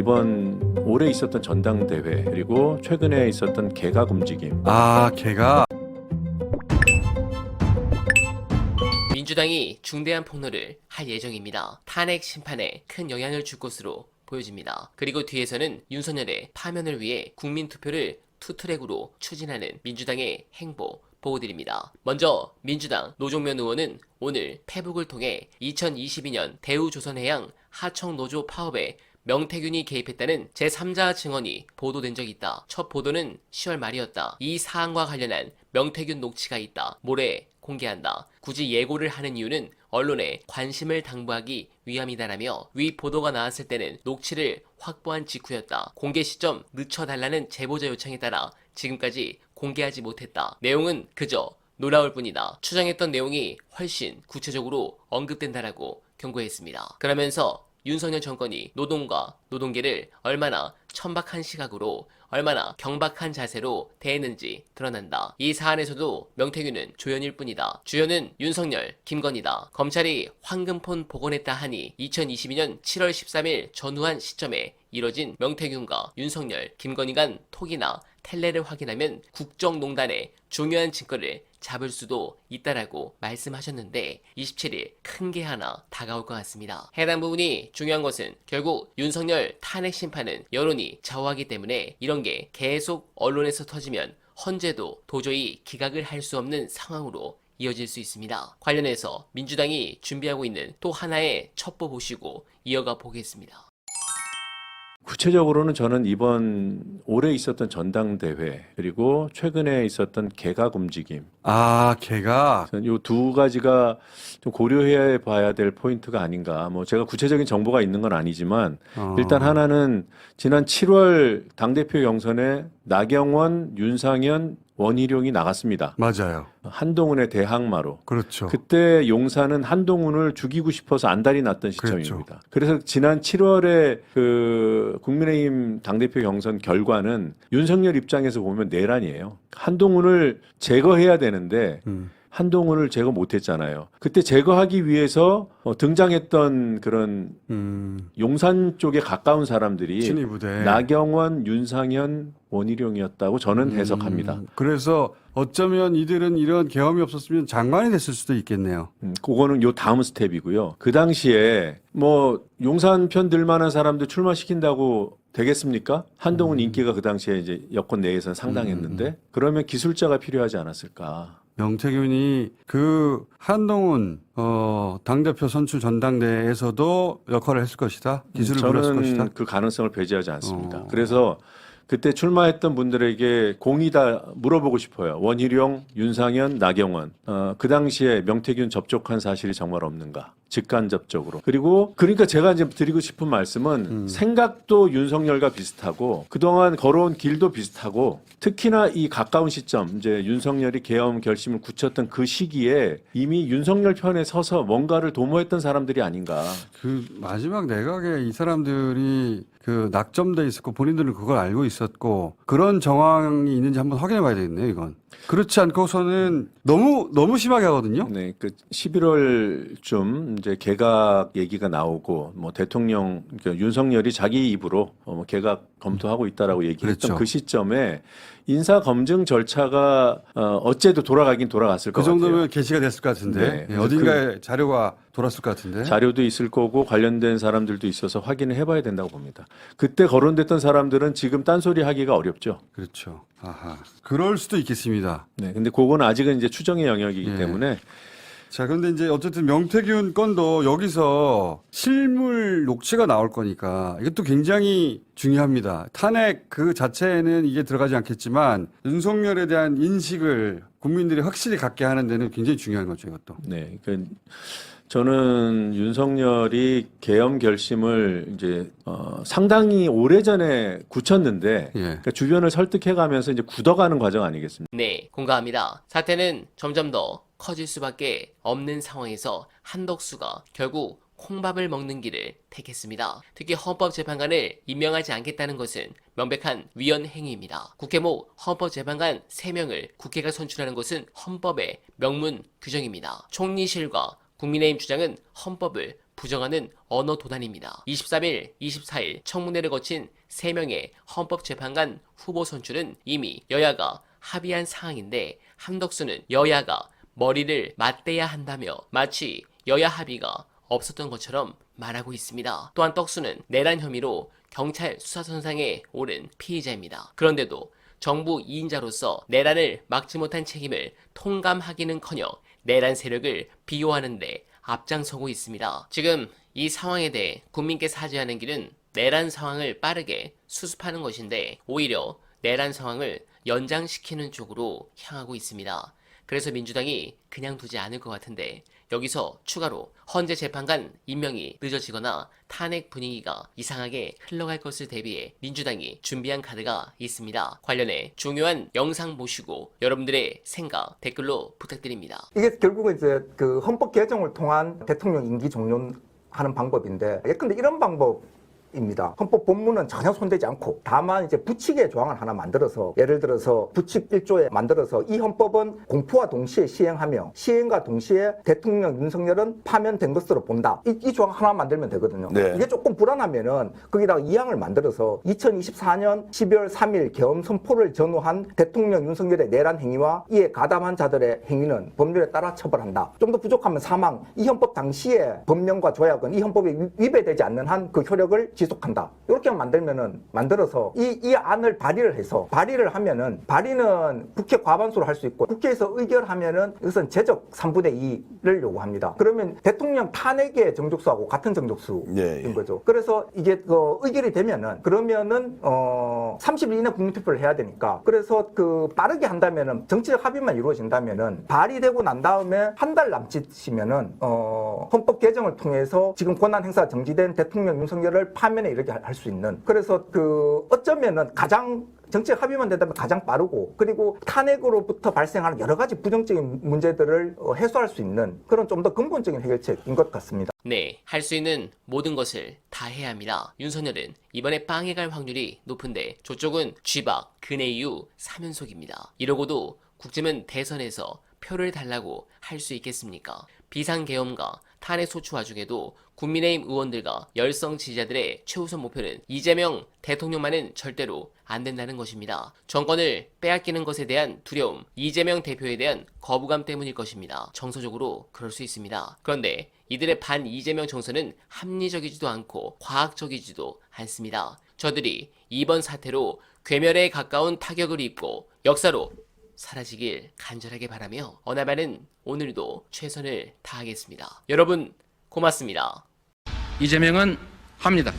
이번 올해 있었던 전당대회 그리고 최근에 있었던 개각 움직임. 개각. 민주당이 중대한 폭로를 할 예정입니다. 탄핵 심판에 큰 영향을 줄 것으로 보여집니다. 그리고 뒤에서는 윤석열의 파면을 위해 국민투표를 투트랙으로 추진하는 민주당의 행보 보고드립니다. 먼저 민주당 노종면 의원은 오늘 페북을 통해 2022년 대우조선해양 하청노조 파업에 명태균이 개입했다는 제3자 증언이 보도된 적이 있다. 첫 보도는 10월 말이었다. 이 사안과 관련한 명태균 녹취가 있다. 모레 공개한다. 굳이 예고를 하는 이유는 언론에 관심을 당부하기 위함이다라며 위 보도가 나왔을 때는 녹취를 확보한 직후였다. 공개 시점 늦춰달라는 제보자 요청에 따라 지금까지 공개하지 못했다. 내용은 그저 놀라울 뿐이다. 추정했던 내용이 훨씬 구체적으로 언급된다라고 경고했습니다. 그러면서 윤석열 정권이 노동과 노동계를 얼마나 천박한 시각으로 얼마나 경박한 자세로 대했는지 드러난다. 이 사안에서도 명태균은 조연일 뿐이다. 주연은 윤석열, 김건희다. 검찰이 황금폰 복원했다 하니 2022년 7월 13일 전후한 시점에 이뤄진 명태균과 윤석열, 김건희 간 톡이나 텔레를 확인하면 국정농단의 중요한 증거를 잡을 수도 있다라고 말씀하셨는데 27일 큰 게 하나 다가올 것 같습니다. 해당 부분이 중요한 것은 결국 윤석열 탄핵 심판은 여론이 좌우하기 때문에 이런 게 계속 언론에서 터지면 헌재도 도저히 기각을 할 수 없는 상황으로 이어질 수 있습니다. 관련해서 민주당이 준비하고 있는 또 하나의 첩보 보시고 이어가 보겠습니다. 구체적으로는 저는 이번 올해 있었던 전당대회 그리고 최근에 있었던 개각 움직임. 개각. 이 두 가지가 좀 고려해야 봐야 될 포인트가 아닌가. 뭐 제가 구체적인 정보가 있는 건 아니지만 일단 하나는 지난 7월 당대표 경선에 나경원, 윤상현, 원희룡이 나갔습니다. 맞아요. 한동훈의 대항마로. 그렇죠. 그때 용산은 한동훈을 죽이고 싶어서 안달이 났던 시점입니다. 그래서 지난 7월에 그 국민의힘 당대표 경선 결과는 윤석열 입장에서 보면 내란이에요. 한동훈을 제거해야 되는데 한동훈을 제거 못했잖아요. 그때 제거하기 위해서 등장했던 그런 용산 쪽에 가까운 사람들이 친위부대 나경원, 윤상현, 원희룡이었다고 저는 해석합니다. 그래서 어쩌면 이들은 이런 경험이 없었으면 장관이 됐을 수도 있겠네요. 그거는 요 다음 스텝이고요. 그 당시에 뭐 용산 편 들만한 사람들 출마시킨다고 되겠습니까? 한동훈 인기가 그 당시에 이제 여권 내에서는 상당했는데 그러면 기술자가 필요하지 않았을까? 명태균이 그 한동훈 당대표 선출 전당대회에서도 역할을 했을 것이다. 기술을 부렸을 것이다. 저는 그 가능성을 배제하지 않습니다. 그래서 그때 출마했던 분들에게 공이다 물어보고 싶어요. 원희룡, 윤상현, 나경원. 그 당시에 명태균 접촉한 사실이 정말 없는가? 직간접적으로. 그리고 그러니까 제가 이제 드리고 싶은 말씀은 생각도 윤석열과 비슷하고 그동안 걸어온 길도 비슷하고 특히나 이 가까운 시점 이제 윤석열이 계엄 결심을 굳혔던 그 시기에 이미 윤석열 편에 서서 뭔가를 도모했던 사람들이 아닌가. 그 마지막 내각에 이 사람들이 그 낙점돼 있었고 본인들은 그걸 알고 있었고 그런 정황이 있는지 한번 확인해 봐야 되겠네요, 이건. 그렇지 않고서는 너무 심하게 하거든요. 네, 그 11월쯤 이제 개각 얘기가 나오고 뭐 대통령 그러니까 윤석열이 자기 입으로 뭐 개각 검토하고 있다라고 얘기했던 그렇죠. 그 시점에 인사 검증 절차가 어째도 돌아가긴 돌아갔을 것 그 정도면 같아요. 게시가 됐을 것 같은데 네, 어딘가에 자료가 돌았을 것 같은데. 자료도 있을 거고 관련된 사람들도 있어서 확인을 해봐야 된다고 봅니다. 그때 거론됐던 사람들은 지금 딴소리 하기가 어렵죠. 그렇죠. 아하. 그럴 수도 있겠습니다. 네, 근데 그건 아직은 이제 추정의 영역이기 예. 때문에 자, 그런데 이제 어쨌든 명태균 건도 여기서 실물 녹취가 나올 거니까 이것도 굉장히 중요합니다. 탄핵 그 자체에는 이게 들어가지 않겠지만 윤석열에 대한 인식을 국민들이 확실히 갖게 하는 데는 굉장히 중요한 거죠, 이것도. 네, 그 저는 윤석열이 계엄 결심을 이제 상당히 오래전에 굳혔는데 예. 그러니까 주변을 설득해가면서 이제 굳어가는 과정 아니겠습니까? 네, 공감합니다. 사태는 점점 더 커질 수밖에 없는 상황에서 한덕수가 결국 콩밥을 먹는 길을 택했습니다. 특히 헌법재판관을 임명하지 않겠다는 것은 명백한 위헌 행위입니다. 국회목 헌법재판관 3명을 국회가 선출하는 것은 헌법의 명문 규정입니다. 총리실과 국민의힘 주장은 헌법을 부정하는 언어 도단입니다. 23일, 24일 청문회를 거친 3명의 헌법재판관 후보 선출은 이미 여야가 합의한 사항인데 한덕수는 여야가 머리를 맞대야 한다며 마치 여야 합의가 없었던 것처럼 말하고 있습니다. 또한 떡수는 내란 혐의로 경찰 수사선상에 오른 피의자입니다. 그런데도 정부 2인자로서 내란을 막지 못한 책임을 통감하기는커녕 내란 세력을 비호하는데 앞장서고 있습니다. 지금 이 상황에 대해 국민께 사죄하는 길은 내란 상황을 빠르게 수습하는 것인데 오히려 내란 상황을 연장시키는 쪽으로 향하고 있습니다. 그래서 민주당이 그냥 두지 않을 것 같은데 여기서 추가로 헌재 재판관 임명이 늦어지거나 탄핵 분위기가 이상하게 흘러갈 것을 대비해 민주당이 준비한 카드가 있습니다. 관련해 중요한 영상 보시고 여러분들의 생각 댓글로 부탁드립니다. 이게 결국은 이제 그 헌법 개정을 통한 대통령 임기 종료하는 방법인데 예컨대 이런 방법입니다. 헌법 본문은 전혀 손대지 않고 다만 이제 부칙의 조항을 하나 만들어서 예를 들어서 부칙 1조에 만들어서 이 헌법은 공포와 동시에 시행하며 시행과 동시에 대통령 윤석열은 파면된 것으로 본다. 이 조항 하나 만들면 되거든요. 네. 이게 조금 불안하면은 거기다가 2항을 만들어서 2024년 12월 3일 계엄 선포를 전후한 대통령 윤석열의 내란 행위와 이에 가담한 자들의 행위는 법률에 따라 처벌한다. 좀 더 부족하면 3항. 이 헌법 당시의 법령과 조약은 이 헌법에 위배되지 않는 한 그 효력을 지속한다. 이렇게 만들어서 이 안을 발의를 하면은 발의는 국회 과반수로 할 수 있고 국회에서 의결하면은 이것은 제적 3분의 2를 요구합니다. 그러면 대통령 탄핵의 정족수하고 같은 정족수인 거죠. 그래서 이게 의결이 되면은 그러면은 30일 이내 국민투표를 해야 되니까 그래서 그 빠르게 한다면은 정치적 합의만 이루어진다면은 발의되고 난 다음에 한 달 남짓이면은 헌법 개정을 통해서 지금 권한 행사 정지된 대통령 윤석열을 파면에 이렇게 할 수 있는 그래서 그 어쩌면은 가장 정책 합의만 된다면 가장 빠르고 그리고 탄핵으로부터 발생하는 여러 가지 부정적인 문제들을 해소할 수 있는 그런 좀 더 근본적인 해결책인 것 같습니다. 네, 할 수 있는 모든 것을 다 해야 합니다. 윤석열은 이번에 빵에 갈 확률이 높은데 저쪽은 쥐박, 근해 이후 3연속입니다. 이러고도 국힘은 대선에서 표를 달라고 할 수 있겠습니까? 비상계엄과 탄핵 소추 와중에도 국민의힘 의원들과 열성 지지자들의 최우선 목표는 이재명 대통령만은 절대로 안 된다는 것입니다. 정권을 빼앗기는 것에 대한 두려움, 이재명 대표에 대한 거부감 때문일 것입니다. 정서적으로 그럴 수 있습니다. 그런데 이들의 반 이재명 정서는 합리적이지도 않고 과학적이지도 않습니다. 저들이 이번 사태로 괴멸에 가까운 타격을 입고 역사로 사라지길 간절하게 바라며 어나바는 오늘도 최선을 다하겠습니다. 여러분 고맙습니다. 이재명은 합니다.